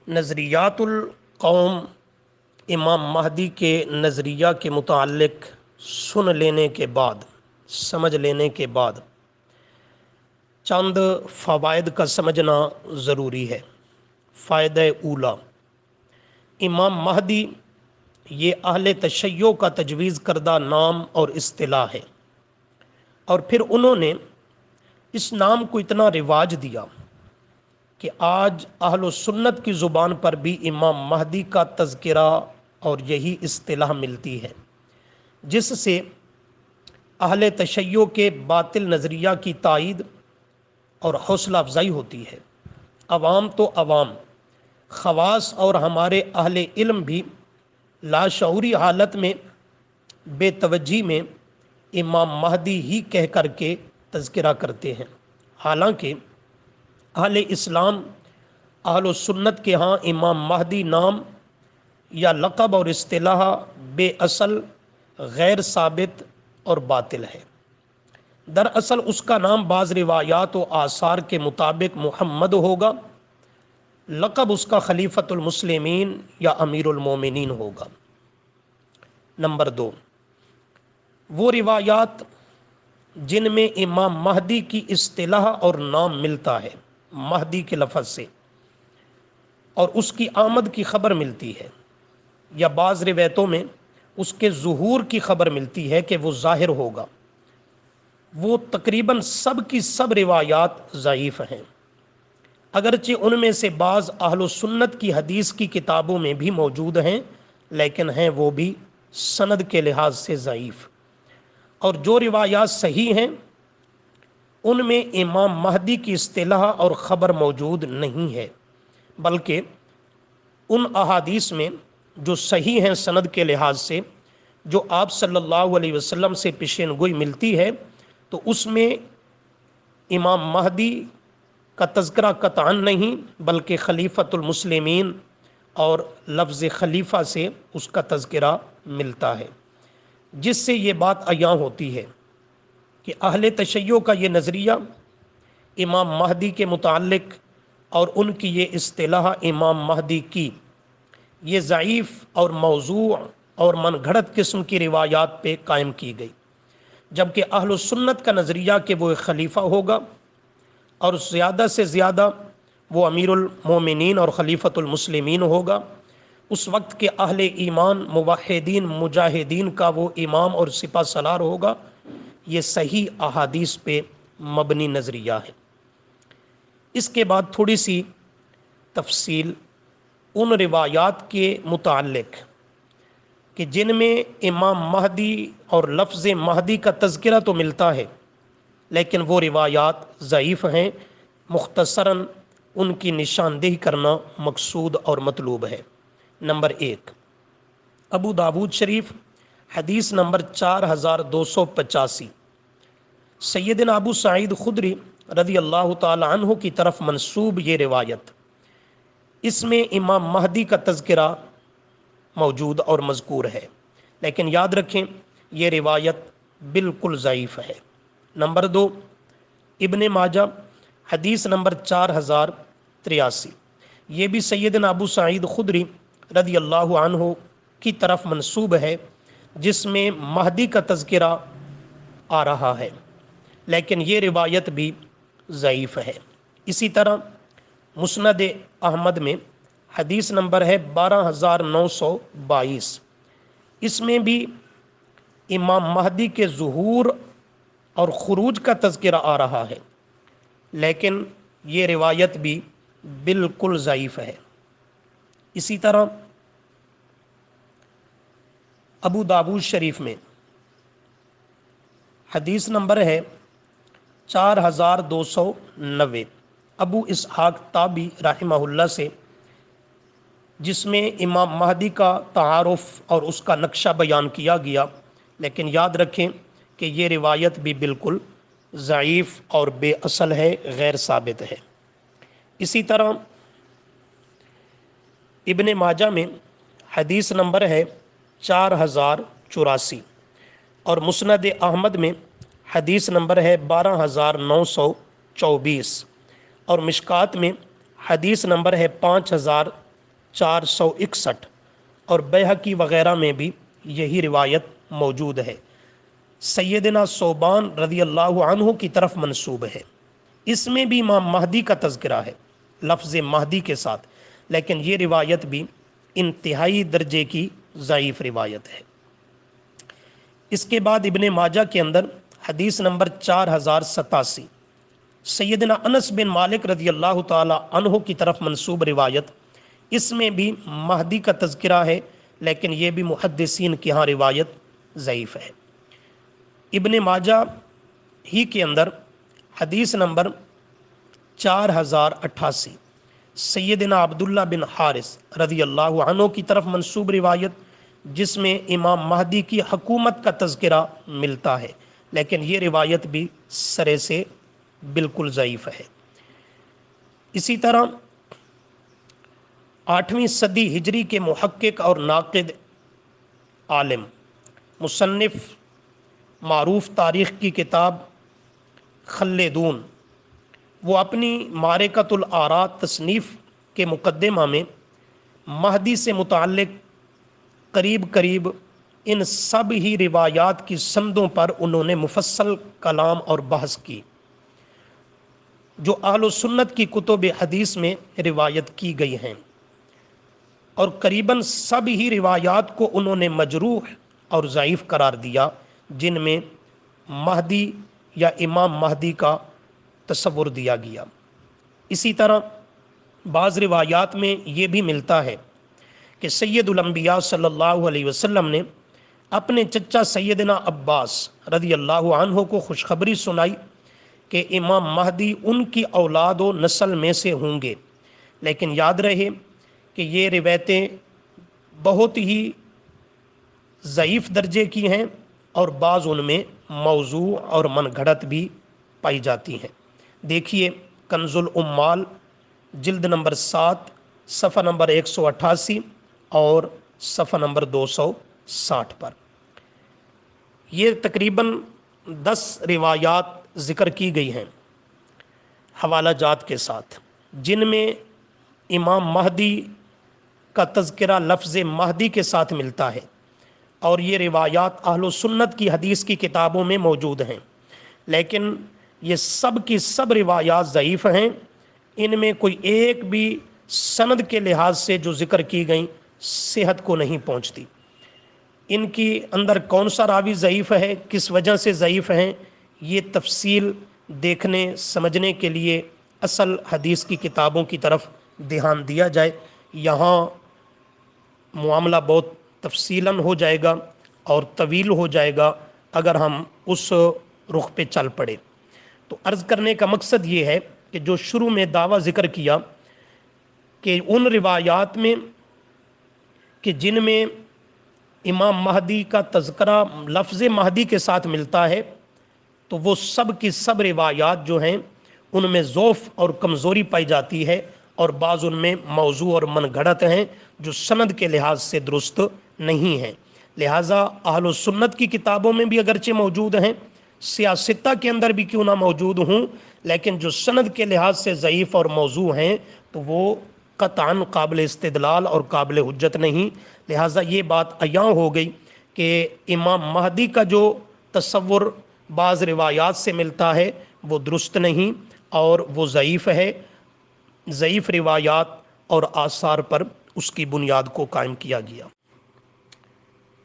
نظریات القوم امام مہدی کے نظریہ کے متعلق سن لینے کے بعد، سمجھ لینے کے بعد چند فوائد کا سمجھنا ضروری ہے۔ فائدہ اولا، امام مہدی یہ اہل تشیع کا تجویز کردہ نام اور اصطلاح ہے، اور پھر انہوں نے اس نام کو اتنا رواج دیا کہ آج اہل سنت کی زبان پر بھی امام مہدی کا تذکرہ اور یہی اصطلاح ملتی ہے، جس سے اہل تشیع کے باطل نظریہ کی تائید اور حوصلہ افزائی ہوتی ہے۔ عوام تو عوام، خواص اور ہمارے اہل علم بھی لاشعوری حالت میں بے توجہی میں امام مہدی ہی کہہ کر کے تذکرہ کرتے ہیں، حالانکہ اہل اسلام، اہل سنت کے ہاں امام مہدی نام یا لقب اور اصطلاح بے اصل، غیر ثابت اور باطل ہے۔ دراصل اس کا نام بعض روایات و آثار کے مطابق محمد ہوگا، لقب اس کا خلیفۃ المسلمین یا امیر المومنین ہوگا۔ نمبر 2، وہ روایات جن میں امام مہدی کی اصطلاح اور نام ملتا ہے مہدی کے لفظ سے، اور اس کی آمد کی خبر ملتی ہے، یا بعض روایتوں میں اس کے ظہور کی خبر ملتی ہے کہ وہ ظاہر ہوگا، وہ تقریباً سب کی سب روایات ضعیف ہیں، اگرچہ ان میں سے بعض اہل سنت کی حدیث کی کتابوں میں بھی موجود ہیں، لیکن ہیں وہ بھی سند کے لحاظ سے ضعیف۔ اور جو روایات صحیح ہیں ان میں امام مہدی کی اصطلاح اور خبر موجود نہیں ہے، بلکہ ان احادیث میں جو صحیح ہیں سند کے لحاظ سے، جو آپ صلی اللہ علیہ وسلم سے پیشین گوئی ملتی ہے، تو اس میں امام مہدی کا تذکرہ قطعاً نہیں، بلکہ خلیفۃ المسلمین اور لفظ خلیفہ سے اس کا تذکرہ ملتا ہے، جس سے یہ بات عیاں ہوتی ہے کہ اہل تشیع کا یہ نظریہ امام مہدی کے متعلق اور ان کی یہ اصطلاح امام مہدی کی، یہ ضعیف اور موضوع اور من گھڑت قسم کی روایات پہ قائم کی گئی، جبکہ اہل سنت کا نظریہ کہ وہ ایک خلیفہ ہوگا اور زیادہ سے زیادہ وہ امیر المومنین اور خلیفۃ المسلمین ہوگا، اس وقت کے اہل ایمان موحدین مجاہدین کا وہ امام اور سپہ سالار ہوگا، یہ صحیح احادیث پہ مبنی نظریہ ہے۔ اس کے بعد تھوڑی سی تفصیل ان روایات کے متعلق کہ جن میں امام مہدی اور لفظ مہدی کا تذکرہ تو ملتا ہے لیکن وہ روایات ضعیف ہیں، مختصراً ان کی نشاندہی کرنا مقصود اور مطلوب ہے۔ نمبر 1، ابو داود شریف، حدیث نمبر 4285، سیدنا ابو سعید خدری رضی اللہ تعالی عنہ کی طرف منسوب یہ روایت، اس میں امام مہدی کا تذکرہ موجود اور مذکور ہے، لیکن یاد رکھیں یہ روایت بالکل ضعیف ہے۔ نمبر 2، ابن ماجہ، حدیث نمبر 4083، یہ بھی سیدنا ابو سعید خدری رضی اللہ عنہ کی طرف منسوب ہے، جس میں مہدی کا تذکرہ آ رہا ہے، لیکن یہ روایت بھی ضعیف ہے۔ اسی طرح مسند احمد میں حدیث نمبر ہے 12922، اس میں بھی امام مہدی کے ظہور اور خروج کا تذکرہ آ رہا ہے، لیکن یہ روایت بھی بالکل ضعیف ہے۔ اسی طرح ابو داود شریف میں حدیث نمبر ہے 4290، ابو اسحاق تابی رحمہ اللہ سے، جس میں امام مہدی کا تعارف اور اس کا نقشہ بیان کیا گیا، لیکن یاد رکھیں کہ یہ روایت بھی بالکل ضعیف اور بے اصل ہے، غیر ثابت ہے۔ اسی طرح ابن ماجہ میں حدیث نمبر ہے 4084، اور مسند احمد میں حدیث نمبر ہے 12924، اور مشکات میں حدیث نمبر ہے 5000 461 اور بیہقی وغیرہ میں بھی یہی روایت موجود ہے، سیدنا صوبان رضی اللہ عنہ کی طرف منسوب ہے۔ اس میں بھی امام مہدی کا تذکرہ ہے لفظ مہدی کے ساتھ، لیکن یہ روایت بھی انتہائی درجے کی ضعیف روایت ہے۔ اس کے بعد ابن ماجہ کے اندر حدیث نمبر 4087 سیدنا انس بن مالک رضی اللہ تعالی عنہ کی طرف منسوب روایت، اس میں بھی مہدی کا تذکرہ ہے، لیکن یہ بھی محدثین کی ہاں روایت ضعیف ہے۔ ابن ماجہ ہی کے اندر حدیث نمبر 4088 سیدنا عبداللہ بن حارث رضی اللہ عنہ کی طرف منسوب روایت، جس میں امام مہدی کی حکومت کا تذکرہ ملتا ہے، لیکن یہ روایت بھی سرے سے بالکل ضعیف ہے۔ اسی طرح 8ویں صدی ہجری کے محقق اور ناقد عالم مصنف معروف تاریخ کی کتاب خلدون، وہ اپنی معرکۃ الآراء تصنیف کے مقدمہ میں مہدی سے متعلق قریب ان سب ہی روایات کی سندوں پر انہوں نے مفصل کلام اور بحث کی جو اہل سنت کی کتب حدیث میں روایت کی گئی ہیں، اور قریباً سب ہی روایات کو انہوں نے مجروح اور ضعیف قرار دیا، جن میں مہدی یا امام مہدی کا تصور دیا گیا۔ اسی طرح بعض روایات میں یہ بھی ملتا ہے کہ سید الانبیاء صلی اللہ علیہ وسلم نے اپنے چچا سیدنا عباس رضی اللہ عنہ کو خوشخبری سنائی کہ امام مہدی ان کی اولاد و نسل میں سے ہوں گے، لیکن یاد رہے کہ یہ روایتیں بہت ہی ضعیف درجے کی ہیں اور بعض ان میں موضوع اور من گھڑت بھی پائی جاتی ہیں۔ دیکھیے کنز العمال جلد نمبر 7 صفحہ نمبر 188 اور صفحہ نمبر 260 پر یہ تقریباً 10 روایات ذکر کی گئی ہیں حوالہ جات کے ساتھ، جن میں امام مہدی کا تذکرہ لفظ مہدی کے ساتھ ملتا ہے، اور یہ روایات اہل سنت کی حدیث کی کتابوں میں موجود ہیں، لیکن یہ سب کی سب روایات ضعیف ہیں۔ ان میں کوئی ایک بھی سند کے لحاظ سے جو ذکر کی گئیں صحت کو نہیں پہنچتی۔ ان کی اندر کون سا راوی ضعیف ہے، کس وجہ سے ضعیف ہیں، یہ تفصیل دیکھنے سمجھنے کے لیے اصل حدیث کی کتابوں کی طرف دھیان دیا جائے۔ یہاں معاملہ بہت تفصیلاً ہو جائے گا اور طویل ہو جائے گا اگر ہم اس رخ پہ چل پڑے۔ تو عرض کرنے کا مقصد یہ ہے کہ جو شروع میں دعویٰ ذکر کیا کہ ان روایات میں کہ جن میں امام مہدی کا تذکرہ لفظ مہدی کے ساتھ ملتا ہے، تو وہ سب کی سب روایات جو ہیں ان میں ضعف اور کمزوری پائی جاتی ہے، اور بعض ان میں موضوع اور من گھڑت ہیں جو سند کے لحاظ سے درست نہیں ہیں۔ لہٰذا اہل سنت کی کتابوں میں بھی اگرچہ موجود ہیں، سیاستہ کے اندر بھی کیوں نہ موجود ہوں، لیکن جو سند کے لحاظ سے ضعیف اور موضوع ہیں تو وہ قطعاً قابل استدلال اور قابل حجت نہیں۔ لہٰذا یہ بات عیاں ہو گئی کہ امام مہدی کا جو تصور بعض روایات سے ملتا ہے وہ درست نہیں اور وہ ضعیف ہے۔ ضعیف روایات اور آثار پر اس کی بنیاد کو قائم کیا گیا۔